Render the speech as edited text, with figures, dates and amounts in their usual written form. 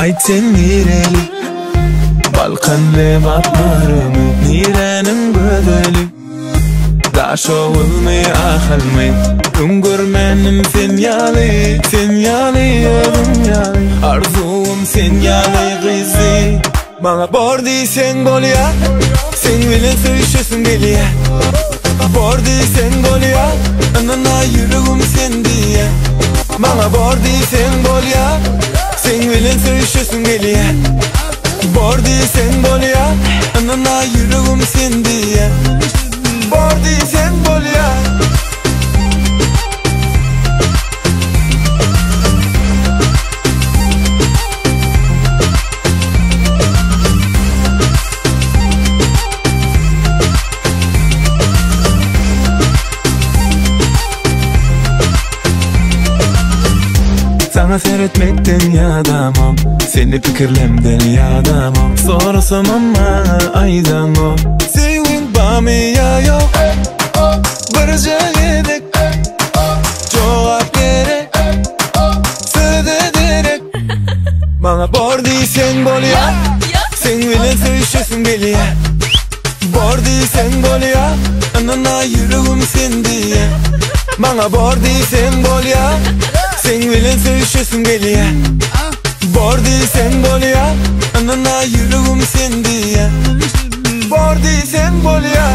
Ayt sen nireli Balkanlı batmarımı Nirenin gödölü Daş oğulmay akılmay Üngürmenim sen yalı Sen yalı yolum yalı Arzum sen yalı kızı Bana bordi sen bol ya Sen bilen söýüşesin geliye Bordi sen bol ya Anana yüreğim sen diye Bana bordi sen bol ya Sen bilen söýüşesin geliye Bordi sen bol ya Anana yüreğim sen diye Bordi sen bol ya Sana seyretmekten yadamam Seni fikirlemden yadamam Sorasam ama aydan o Sevin bami ya yok Barıca edek Cevap gerek Söz ederek Bana bordi sen bol ya Sen bilen söýüşesin geliye Bordi sen bol ya Anana yüreğim sen diye Bana bordi sen bol ya Sen bilen söýüşesin geliye Bordi sen bol ya Anana yüreğim sen diye Bordi sen bol ya